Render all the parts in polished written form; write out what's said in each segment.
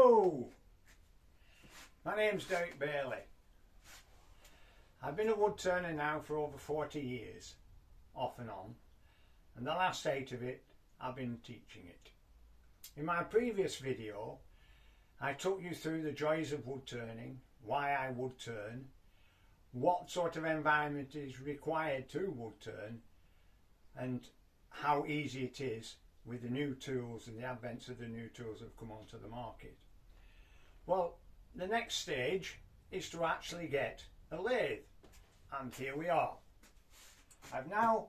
Hello, my name's Derek Bailey. I've been a wood turner now for over 40 years, off and on, and the last 8 of it I've been teaching it. In my previous video I took you through the joys of wood turning, why I wood turn, what sort of environment is required to wood turn, and how easy it is with the new tools and the advent of the new tools that have come onto the market. Well, the next stage is to actually get a lathe, and here we are. I've now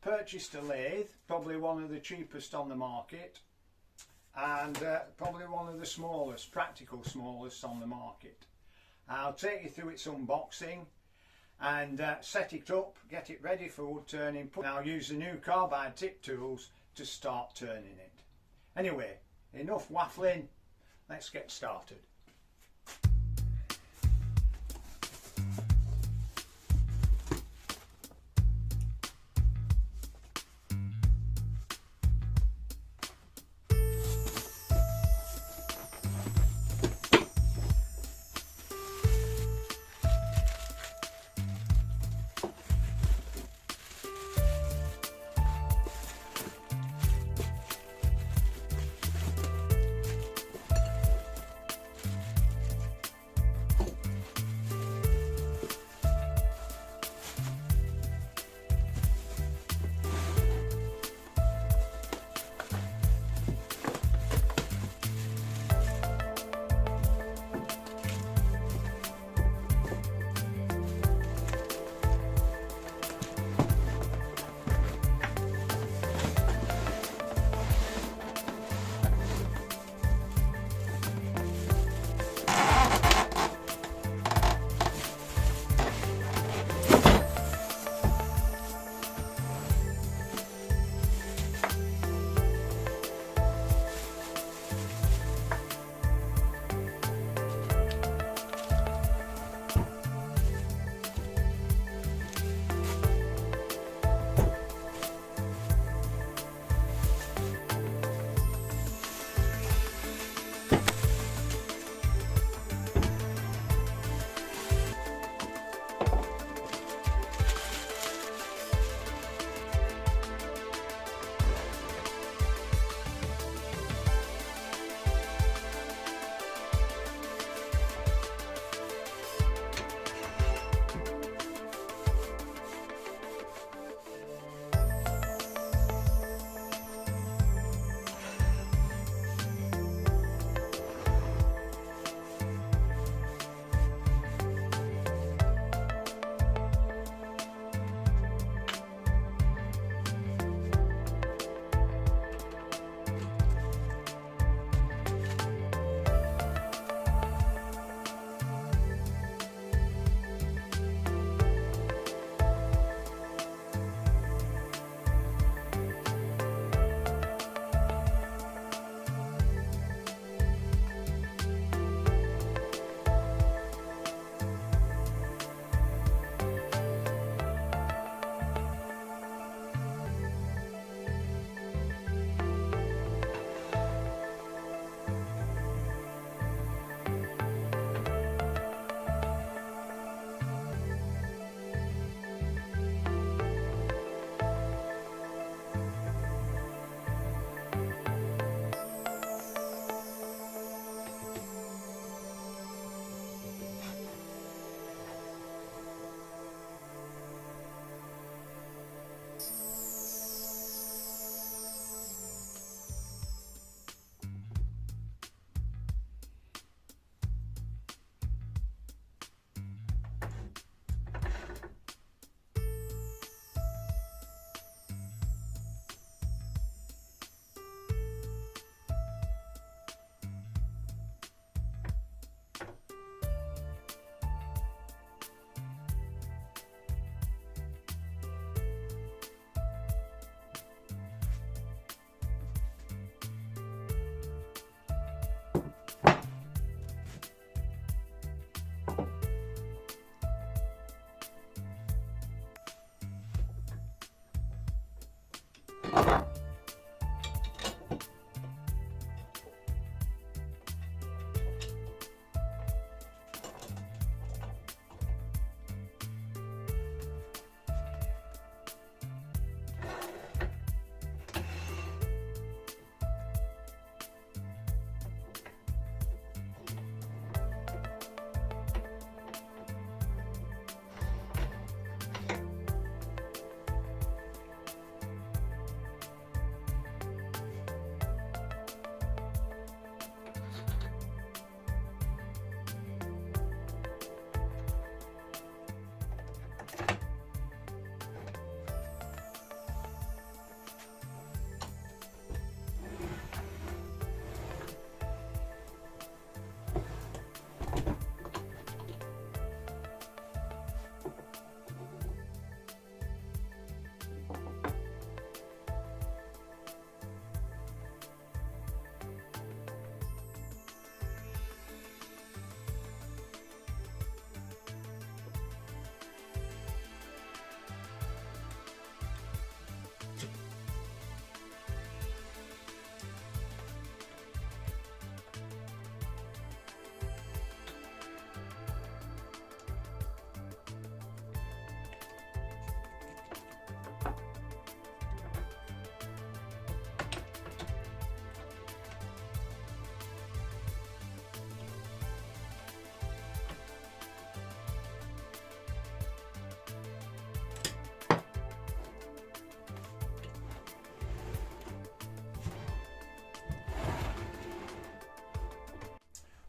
purchased a lathe, probably one of the cheapest on the market, and probably one of the smallest, practical smallest on the market. I'll take you through its unboxing and set it up, get it ready for wood turning. I'll use the new carbide tip tools to start turning it. Anyway, enough waffling, let's get started.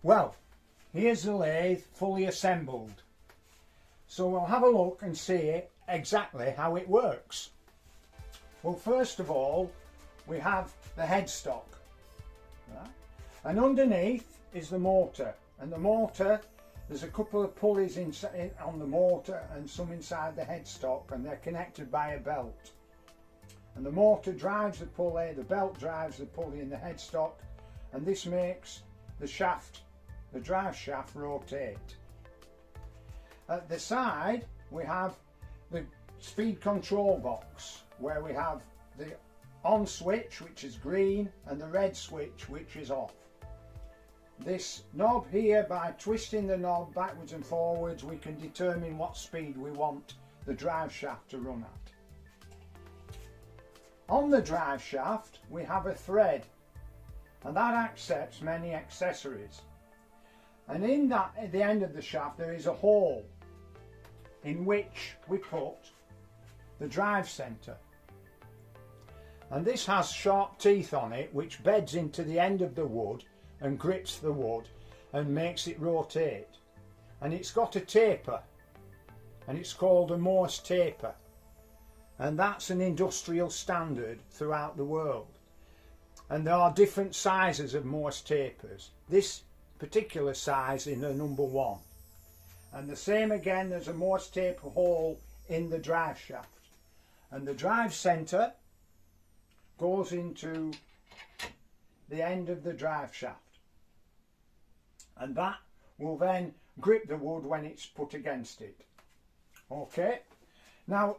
Well, here's the lathe fully assembled. So we'll have a look and see exactly how it works. Well, first of all, we have the headstock. Right? And underneath is the motor. And the motor, there's a couple of pulleys on the motor and some inside the headstock, and they're connected by a belt. And the motor drives the pulley, the belt drives the pulley in the headstock, and this makes the shaft, the drive shaft, rotate. At the side we have the speed control box, where we have the on switch, which is green, and the red switch, which is off. This knob here, by twisting the knob backwards and forwards, we can determine what speed we want the drive shaft to run at. On the drive shaft we have a thread, and that accepts many accessories. And in that, at the end of the shaft, there is a hole in which we put the drive centre. And this has sharp teeth on it which beds into the end of the wood and grips the wood and makes it rotate. And it's got a taper, and it's called a Morse taper, and that's an industrial standard throughout the world. And there are different sizes of Morse tapers. This particular size is a number 1. And the same again, there's a Morse taper hole in the drive shaft. And the drive centre goes into the end of the drive shaft. And that will then grip the wood when it's put against it. Okay, now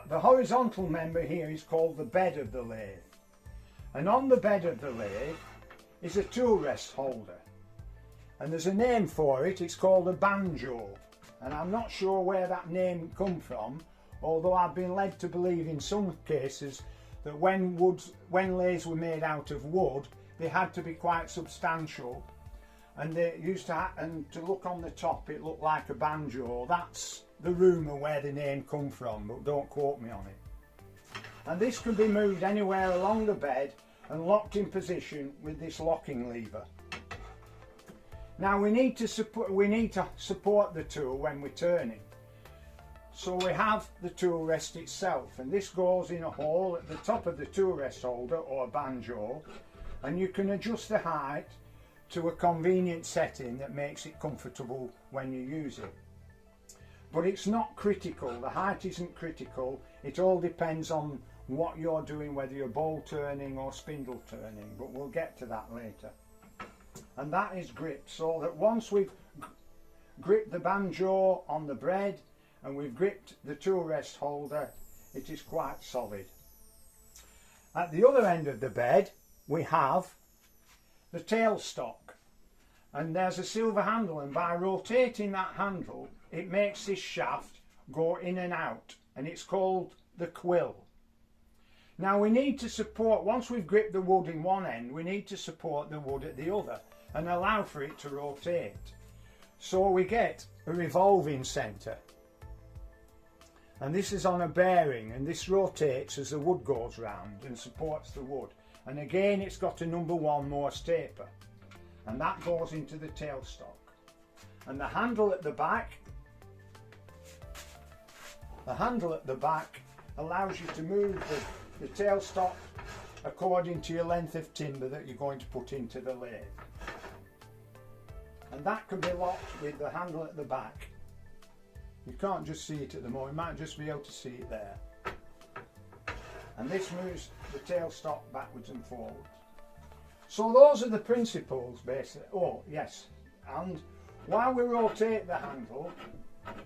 the horizontal member here is called the bed of the lathe. And on the bed of the lathe is a tool rest holder. And there's a name for it, it's called a banjo. And I'm not sure where that name come from, although I've been led to believe in some cases that when lathes were made out of wood, they had to be quite substantial. And they used to, and to look on the top, it looked like a banjo. That's the rumour where the name come from, but don't quote me on it. And this can be moved anywhere along the bed and locked in position with this locking lever. Now we need to support the tool when we're turning. So we have the tool rest itself, and this goes in a hole at the top of the tool rest holder or banjo, and you can adjust the height to a convenient setting that makes it comfortable when you use it. But it's not critical, the height isn't critical, it all depends on what you're doing, whether you're bowl turning or spindle turning, but we'll get to that later. And that is gripped, so that once we've gripped the banjo on the bread and we've gripped the tool rest holder, it is quite solid. At the other end of the bed we have the tailstock, and there's a silver handle, and by rotating that handle it makes this shaft go in and out, and it's called the quill. Now we need to support, once we've gripped the wood in one end, we need to support the wood at the other and allow for it to rotate. So we get a revolving centre, and this is on a bearing, and this rotates as the wood goes round and supports the wood. And again it's got a number 1 Morse taper, and that goes into the tailstock. And the handle at the back allows you to move the tailstock according to your length of timber that you're going to put into the lathe. And that can be locked with the handle at the back. You can't just see it at the moment, you might just be able to see it there. And this moves the tailstock backwards and forwards. So those are the principles basically. Oh yes, and while we rotate the handle,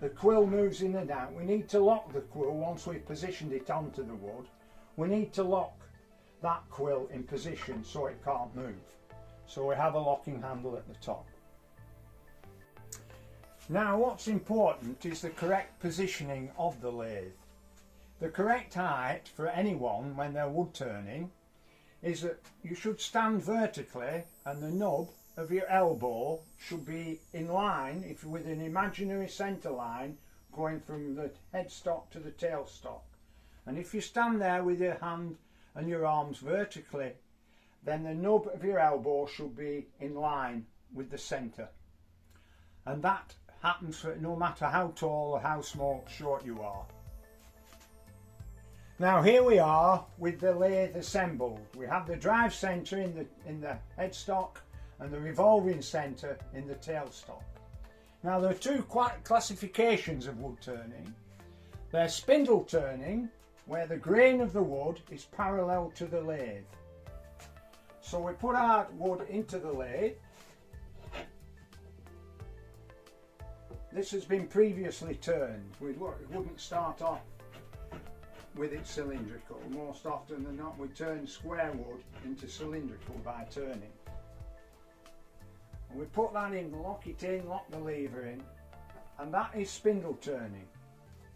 the quill moves in and out. We need to lock the quill once we've positioned it onto the wood. We need to lock that quill in position so it can't move. So we have a locking handle at the top. Now what's important is the correct positioning of the lathe. The correct height for anyone when they're wood turning is that you should stand vertically, and the nub of your elbow should be in line, if with an imaginary centre line going from the headstock to the tailstock. And if you stand there with your hand and your arms vertically, then the nub of your elbow should be in line with the centre, and that happens for no matter how tall or how small short you are. Now here we are with the lathe assembled. We have the drive centre in the headstock and the revolving centre in the tailstock. Now there are two classifications of wood turning. There's spindle turning, where the grain of the wood is parallel to the lathe. So we put our wood into the lathe. This has been previously turned. We wouldn't start off with it cylindrical. Most often than not we turn square wood into cylindrical by turning. And we put that in, lock it in, lock the lever in, and that is spindle turning,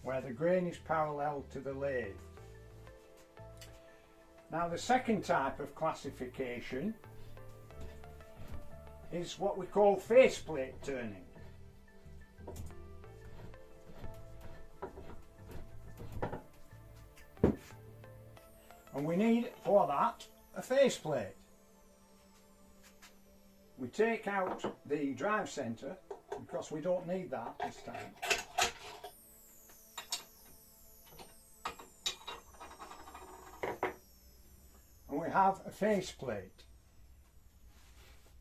where the grain is parallel to the lathe. Now the second type of classification is what we call faceplate turning. And we need for that a faceplate. We take out the drive centre because we don't need that this time. And we have a faceplate.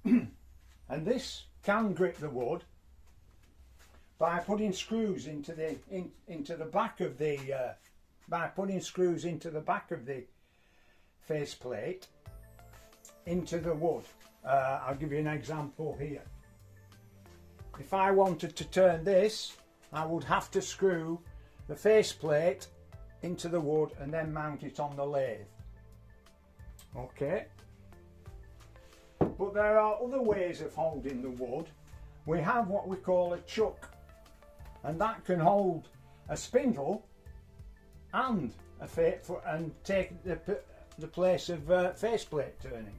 And this can grip the wood by putting screws into the back of the faceplate into the wood. I'll give you an example here. If I wanted to turn this, I would have to screw the faceplate into the wood and then mount it on the lathe. Okay. But there are other ways of holding the wood. We have what we call a chuck, and that can hold a spindle and take the place of faceplate turning.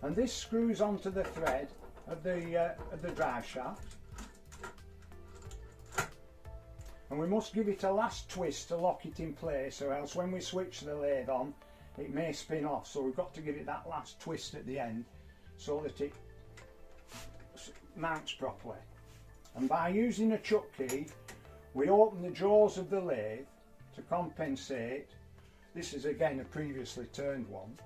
And this screws onto the thread of the drive shaft, and we must give it a last twist to lock it in place, or else when we switch the lathe on it may spin off. So we've got to give it that last twist at the end so that it mounts properly. And by using a chuck key we open the jaws of the lathe to compensate. This is again a previously turned one.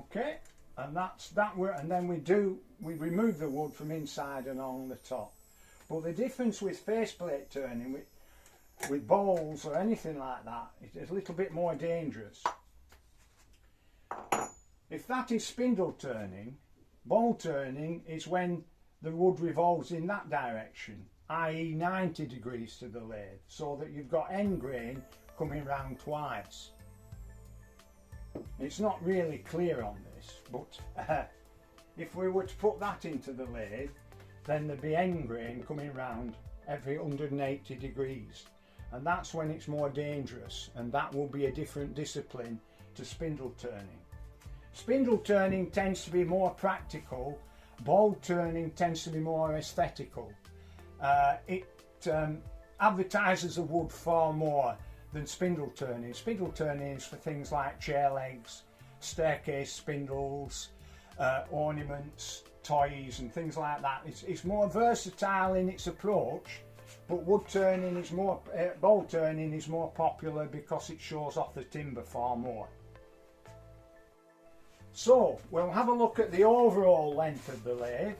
Okay, and that's that. And then we remove the wood from inside and on the top. But the difference with faceplate turning with bowls or anything like that, it's a little bit more dangerous. If that is spindle turning, bowl turning is when the wood revolves in that direction, i.e. 90 degrees to the lathe, so that you've got end grain coming round twice. It's not really clear on this, but if we were to put that into the lathe, then there'd be end grain coming round every 180 degrees, and that's when it's more dangerous, and that will be a different discipline to spindle turning. Spindle turning tends to be more practical, bowl turning tends to be more aesthetical. It advertises the wood far more than spindle turning. Spindle turning is for things like chair legs, staircase spindles, ornaments, toys and things like that. It's more versatile in its approach, but wood turning is more, bowl turning is more popular because it shows off the timber far more. So we'll have a look at the overall length of the lathe,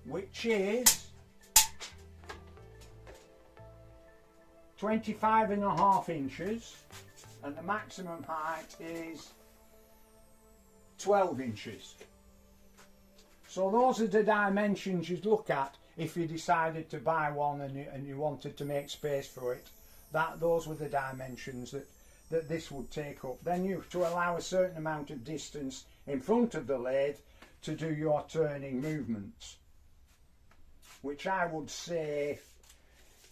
which is 25.5 inches, and the maximum height is 12 inches. So those are the dimensions you'd look at if you decided to buy one and you wanted to make space for it. Those were the dimensions that this would take up. Then you have to allow a certain amount of distance in front of the lathe to do your turning movements, which I would say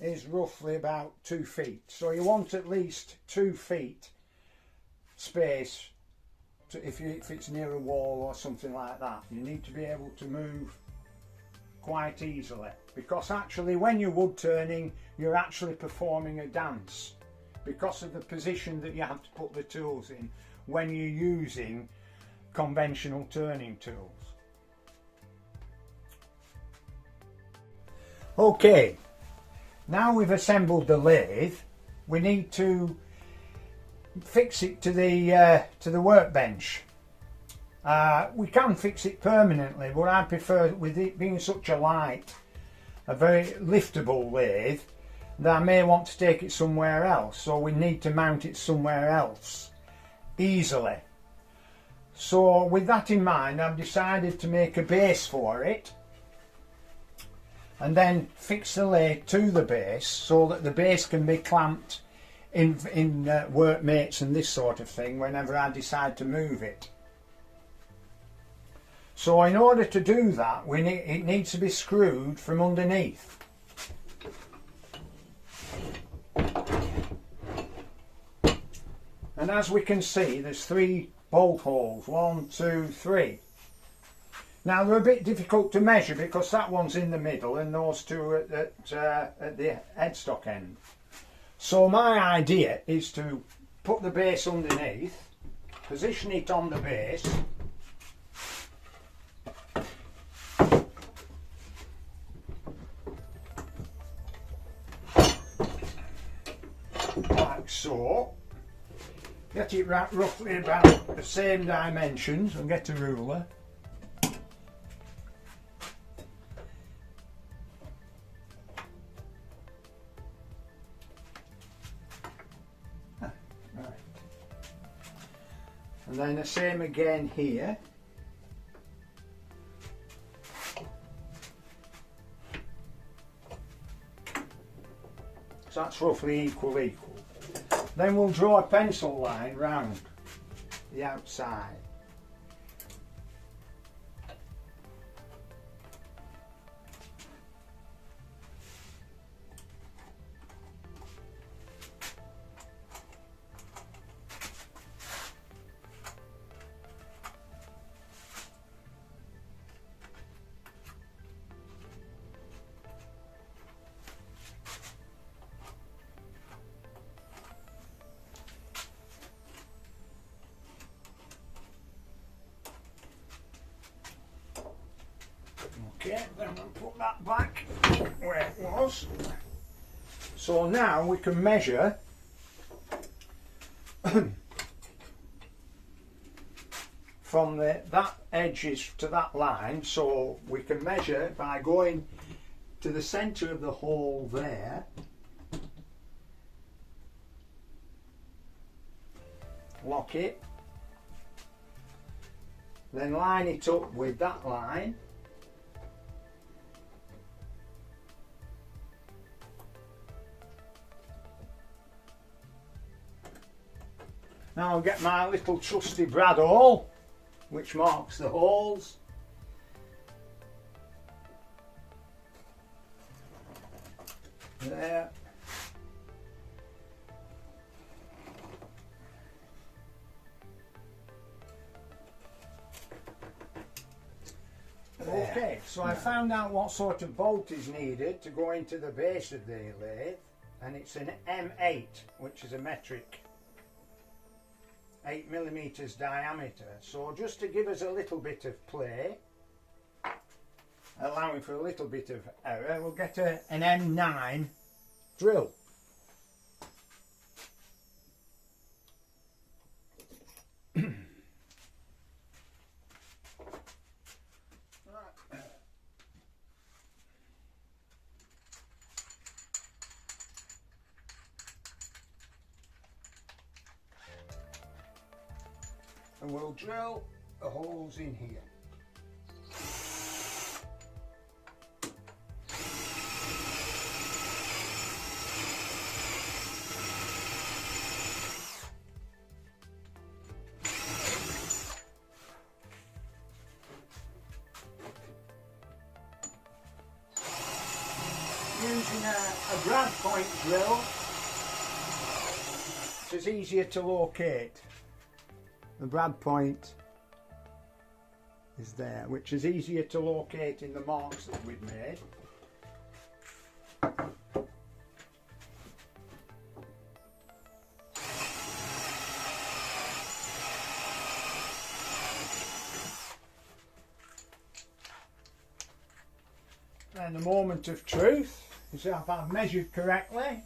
is roughly about 2 feet. So you want at least 2 feet space if it's near a wall or something like that. You need to be able to move quite easily, because actually when you're wood turning you're actually performing a dance because of the position that you have to put the tools in when you're using conventional turning tools. Okay, now we've assembled the lathe, we need to fix it to the workbench. We can fix it permanently, but I prefer, with it being such a light, a very liftable lathe, that I may want to take it somewhere else, so we need to mount it somewhere else easily. So with that in mind, I've decided to make a base for it and then fix the lathe to the base so that the base can be clamped in workmates and this sort of thing whenever I decide to move it. So in order to do that, it needs to be screwed from underneath. And as we can see, there's 3 bolt holes, 1, 2, 3. Now they're a bit difficult to measure because that one's in the middle and those 2 at the headstock end. So my idea is to put the base underneath, position it on the base, like so. Get it roughly about the same dimensions and get a ruler. Right. And then the same again here. So that's roughly equal. Then we'll draw a pencil line round the outside. Okay, then we'll put that back where it was. So now we can measure from that edges to that line, so we can measure by going to the centre of the hole there, lock it, then line it up with that line, now I'll get my little trusty brad awl which marks the holes. There. Okay, so I found out what sort of bolt is needed to go into the base of the lathe, and it's an M8, which is a metric 8mm diameter. So just to give us a little bit of play, allowing for a little bit of error, we'll get an M9 drill. And we'll drill the holes in here. Using a brad point drill, it's easier to locate. The brad point is there, which is easier to locate in the marks that we've made. And the moment of truth is if I've measured correctly.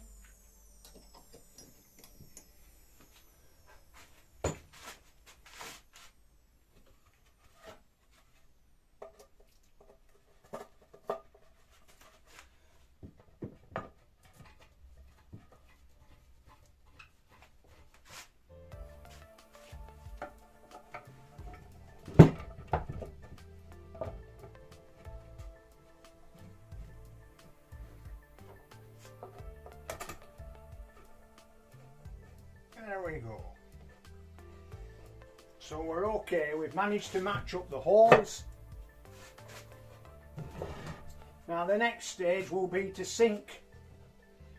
There we go. So we're okay, we've managed to match up the holes. Now the next stage will be to sink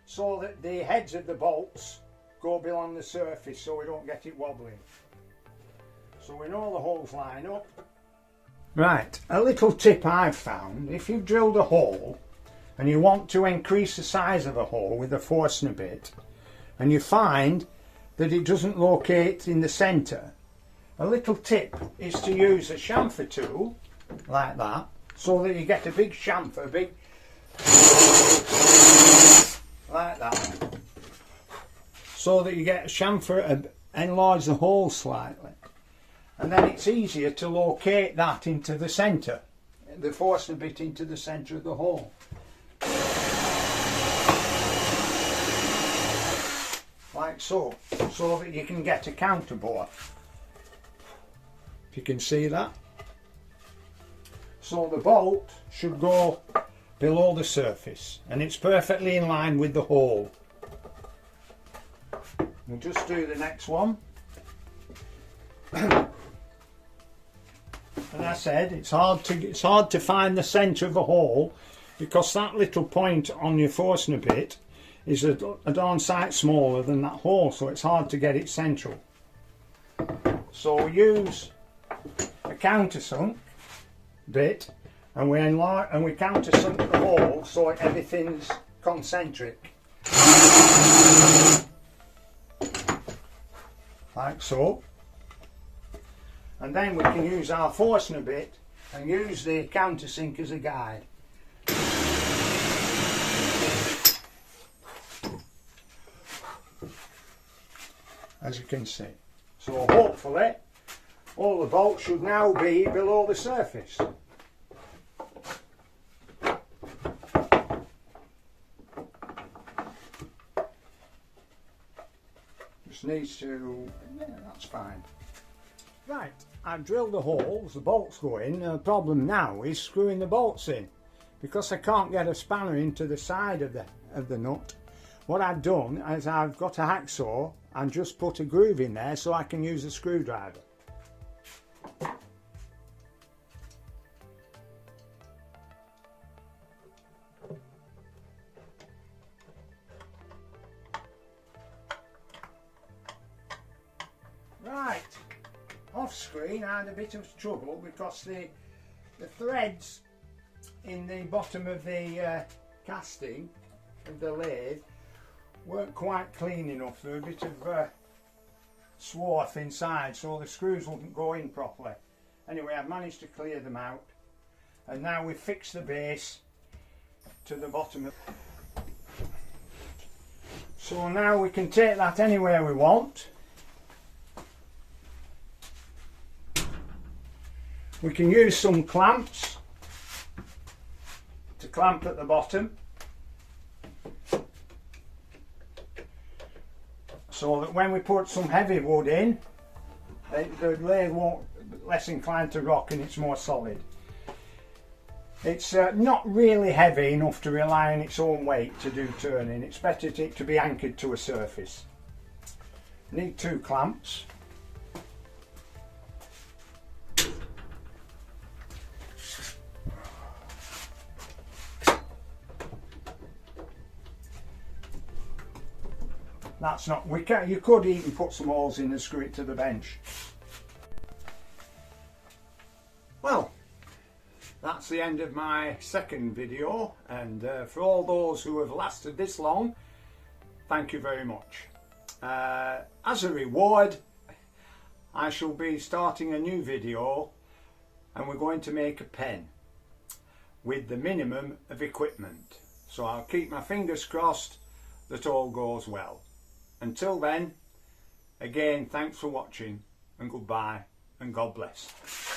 so that the heads of the bolts go below the surface so we don't get it wobbling. So we know the holes line up. Right, a little tip I've found, if you've drilled a hole and you want to increase the size of a hole with a Forstner bit and you find that it doesn't locate in the centre, a little tip is to use a chamfer tool like that so that you get a big chamfer, like that, so that you get a chamfer, enlarge the hole slightly, and then it's easier to locate that into the centre, the Forstner bit into the centre of the hole. Like so that you can get a counterbore. If you can see that. So the bolt should go below the surface and it's perfectly in line with the hole. We'll just do the next one. And I said it's hard to find the centre of the hole because that little point on your Forstner bit is a darn sight smaller than that hole, so it's hard to get it central. So we use a countersunk bit and we countersunk the hole so everything's concentric. Like so. And then we can use our Forstner bit and use the countersink as a guide. As you can see. So hopefully all the bolts should now be below the surface. Just needs to, yeah, that's fine. Right, I've drilled the holes, the bolts go in. The problem now is screwing the bolts in because I can't get a spanner into the side of the nut. What I've done is I've got a hacksaw and just put a groove in there so I can use a screwdriver. Right, off screen I had a bit of trouble because the threads in the bottom of the casting of the lathe weren't quite clean enough. There was a bit of swarf inside, so the screws wouldn't go in properly. Anyway, I've managed to clear them out, and now we've fixed the base to the bottom. So now we can take that anywhere we want. We can use some clamps to clamp at the bottom, so that when we put some heavy wood in, the lathe won't less inclined to rock and it's more solid. It's not really heavy enough to rely on its own weight to do turning. It's better to be anchored to a surface. Need two clamps. That's not, you could even put some holes in and screw it to the bench. Well, that's the end of my second video, and for all those who have lasted this long, thank you very much. As a reward, I shall be starting a new video, and we're going to make a pen with the minimum of equipment. So I'll keep my fingers crossed that all goes well. Until then, again, thanks for watching, and goodbye, and God bless.